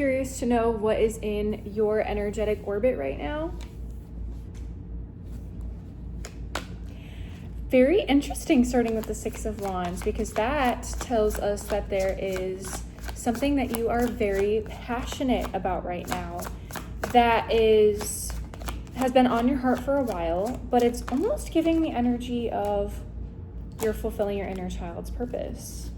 curious to know what is in your energetic orbit right now. Very interesting, starting with the Six of Wands, because that tells us that there is something that you are very passionate about right now that has been on your heart for a while, but it's almost giving the energy of you're fulfilling your inner child's purpose.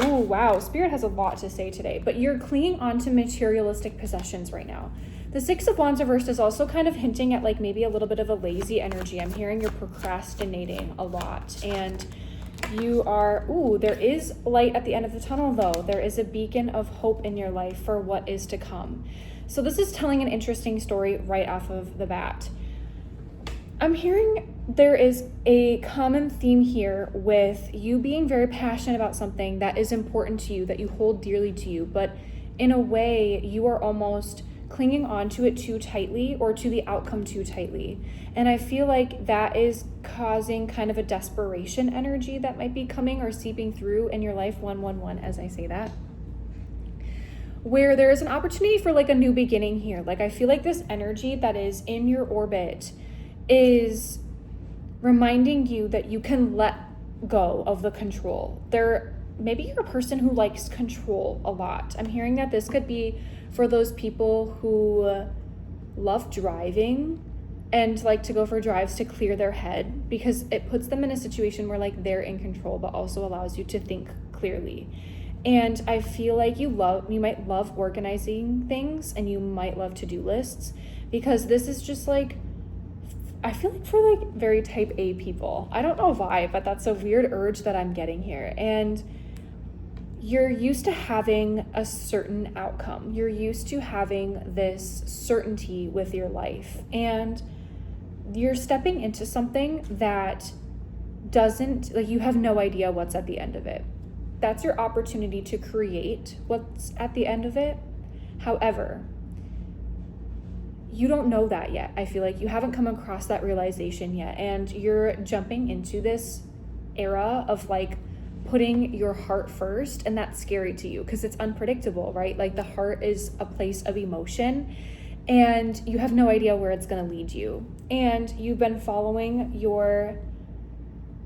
Ooh, wow, Spirit has a lot to say today, but you're clinging on to materialistic possessions right now. The Six of Wands reversed is also kind of hinting at like maybe a little bit of a lazy energy. I'm hearing you're procrastinating a lot, and you are, there is light at the end of the tunnel though. There is a beacon of hope in your life for what is to come. So this is telling an interesting story right off of the bat. I'm hearing there is a common theme here with you being very passionate about something that is important to you, that you hold dearly to you, but in a way you are almost clinging on to it too tightly or to the outcome too tightly. And I feel like that is causing kind of a desperation energy that might be coming or seeping through in your life, 111, as I say that, where there is an opportunity for like a new beginning here. Like I feel like this energy that is in your orbit is reminding you that you can let go of the control. Maybe you're a person who likes control a lot. I'm hearing that this could be for those people who love driving and like to go for drives to clear their head, because it puts them in a situation where like they're in control, but also allows you to think clearly. And I feel like you might love organizing things, and you might love to-do lists, because this is just like, I feel like for like very type A people. I don't know why, but that's a weird urge that I'm getting here. And you're used to having a certain outcome. You're used to having this certainty with your life. And you're stepping into something that doesn't, like, you have no idea what's at the end of it. That's your opportunity to create what's at the end of it. However, you don't know that yet. I feel like you haven't come across that realization yet. And you're jumping into this era of like putting your heart first, and that's scary to you because it's unpredictable, right? Like the heart is a place of emotion, and you have no idea where it's going to lead you. And you've been following your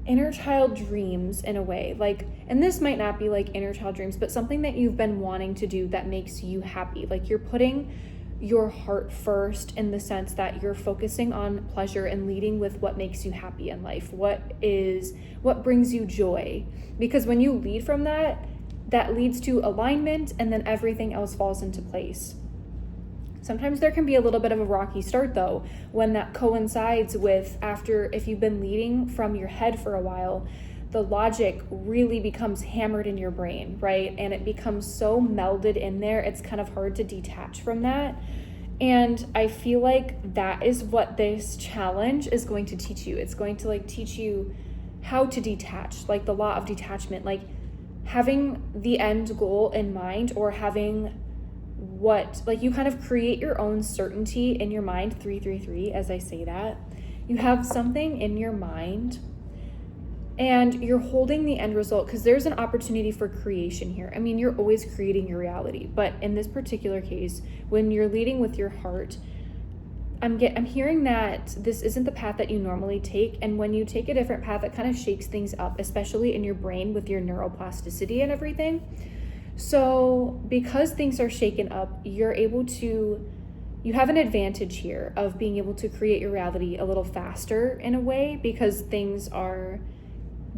inner child dreams in a way, like, and this might not be like inner child dreams, but something that you've been wanting to do that makes you happy. Like you're putting your heart first in the sense that you're focusing on pleasure and leading with what makes you happy in life, what brings you joy. Because when you lead from that leads to alignment, and then everything else falls into place. Sometimes there can be a little bit of a rocky start though, when that coincides with if you've been leading from your head for a while, the logic really becomes hammered in your brain, right? And it becomes so melded in there, it's kind of hard to detach from that. And I feel like that is what this challenge is going to teach you. It's going to like teach you how to detach, like the law of detachment, like having the end goal in mind, or having you kind of create your own certainty in your mind, 333, as I say that. You have something in your mind, and you're holding the end result, because there's an opportunity for creation here. I mean, you're always creating your reality, but in this particular case, when you're leading with your heart, I'm hearing that this isn't the path that you normally take, and when you take a different path, it kind of shakes things up, especially in your brain with your neuroplasticity and everything. So because things are shaken up, you have an advantage here of being able to create your reality a little faster in a way, because things are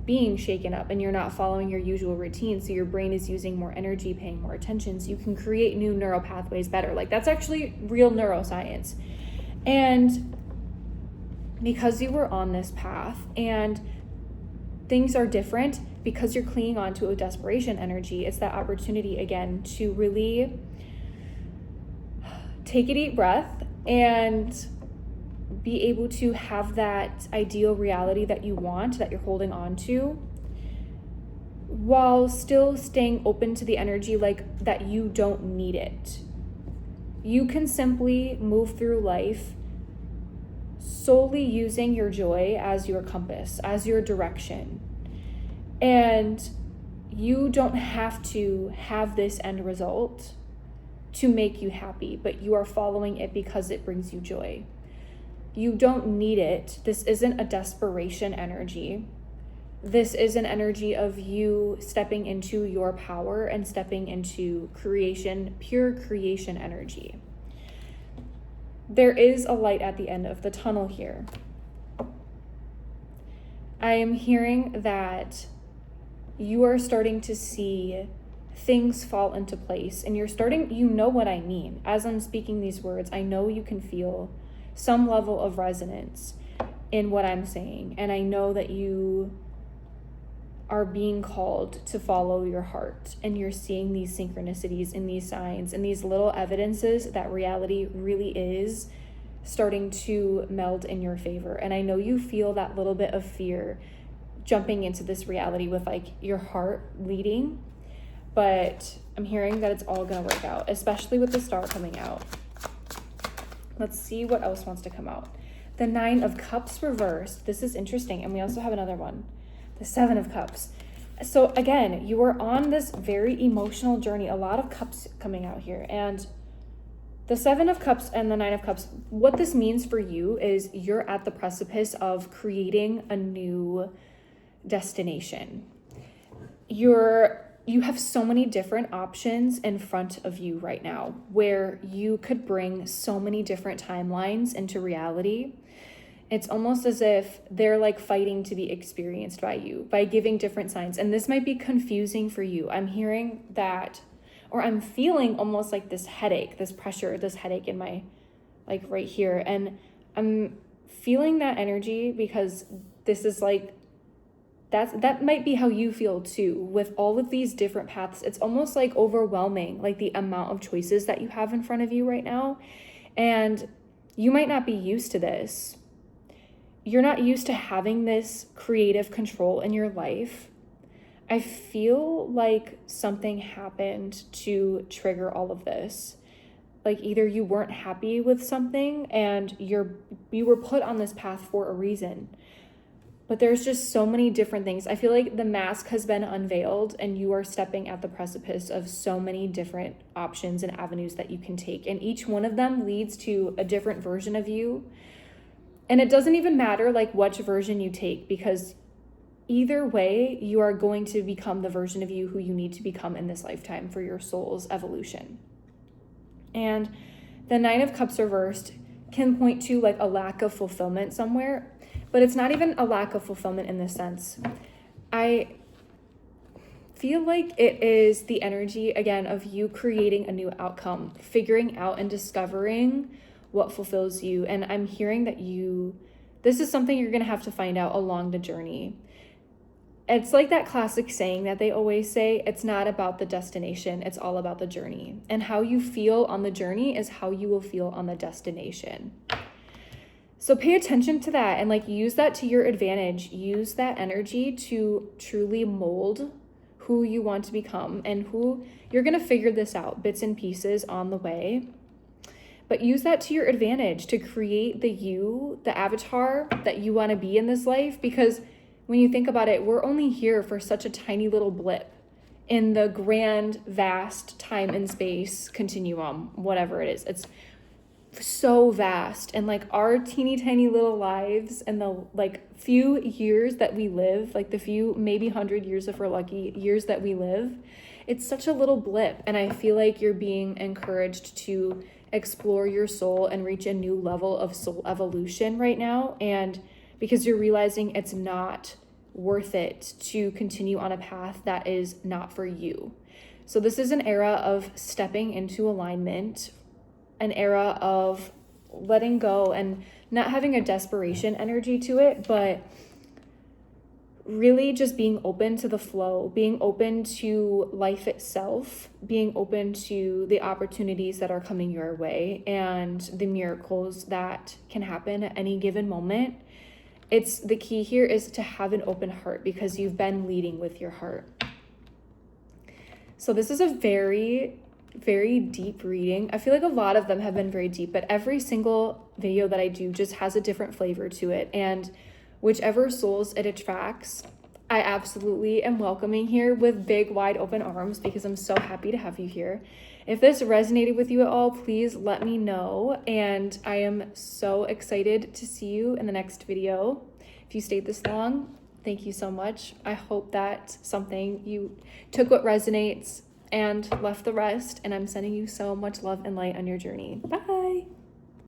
being shaken up and you're not following your usual routine. So your brain is using more energy, paying more attention, so you can create new neural pathways better. Like that's actually real neuroscience. And because you were on this path and things are different, because you're clinging on to a desperation energy, it's that opportunity again to really take a deep breath and be able to have that ideal reality that you want, that you're holding on to, while still staying open to the energy like that you don't need it. You can simply move through life solely using your joy as your compass, as your direction. And you don't have to have this end result. to make you happy, but you are following it because it brings you joy. You don't need it. This isn't a desperation energy. This is an energy of you stepping into your power and stepping into creation, pure creation energy. There is a light at the end of the tunnel here. I am hearing that you are starting to see things fall into place, and you know what I mean. As I'm speaking these words, I know you can feel some level of resonance in what I'm saying, and I know that you are being called to follow your heart, and you're seeing these synchronicities and these signs and these little evidences that reality really is starting to meld in your favor. And I know you feel that little bit of fear jumping into this reality with like your heart leading, but I'm hearing that it's all gonna work out, especially with the star coming out. Let's see what else wants to come out. The 9 of Cups reversed. This is interesting. And we also have another one, the 7 of Cups. So again, you are on this very emotional journey, a lot of cups coming out here. And the 7 of Cups and the 9 of Cups, what this means for you is you're at the precipice of creating a new destination. You have so many different options in front of you right now where you could bring so many different timelines into reality. It's almost as if they're like fighting to be experienced by you by giving different signs. And this might be confusing for you. I'm hearing that, or I'm feeling almost like this headache, this pressure, this headache in my, like right here. And I'm feeling that energy because this is like, that might be how you feel too, with all of these different paths. It's almost like overwhelming, like the amount of choices that you have in front of you right now. And you might not be used to this. You're not used to having this creative control in your life. I feel like something happened to trigger all of this. Like either you weren't happy with something and you were put on this path for a reason. But there's just so many different things. I feel like the mask has been unveiled and you are stepping at the precipice of so many different options and avenues that you can take. And each one of them leads to a different version of you. And it doesn't even matter like which version you take, because either way, you are going to become the version of you who you need to become in this lifetime for your soul's evolution. And the 9 of Cups reversed can point to like a lack of fulfillment somewhere. But it's not even a lack of fulfillment in this sense. I feel like it is the energy, again, of you creating a new outcome, figuring out and discovering what fulfills you. And I'm hearing that this is something you're going to have to find out along the journey. It's like that classic saying that they always say, it's not about the destination, it's all about the journey. And how you feel on the journey is how you will feel on the destination. So pay attention to that and like use that to your advantage. Use that energy to truly mold who you want to become and who you're going to figure this out, bits and pieces on the way. But use that to your advantage to create the avatar that you want to be in this life. Because when you think about it, we're only here for such a tiny little blip in the grand, vast time and space continuum, whatever it is. It's so vast, and like our teeny tiny little lives and the like few years that we live, like the few maybe 100 years if we're lucky years that we live, it's such a little blip. And I feel like you're being encouraged to explore your soul and reach a new level of soul evolution right now, and because you're realizing it's not worth it to continue on a path that is not for you. So this is an era of stepping into alignment, an era of letting go and not having a desperation energy to it, but really just being open to the flow, being open to life itself, being open to the opportunities that are coming your way and the miracles that can happen at any given moment. It's the key here is to have an open heart because you've been leading with your heart. So this is a very deep reading. I feel like a lot of them have been very deep, but every single video that I do just has a different flavor to it. And whichever souls it attracts, I absolutely am welcoming here with big, wide open arms because I'm so happy to have you here. If this resonated with you at all, please let me know. And I am so excited to see you in the next video. If you stayed this long, thank you so much. I hope that something you took what resonates and left the rest. And I'm sending you so much love and light on your journey. Bye.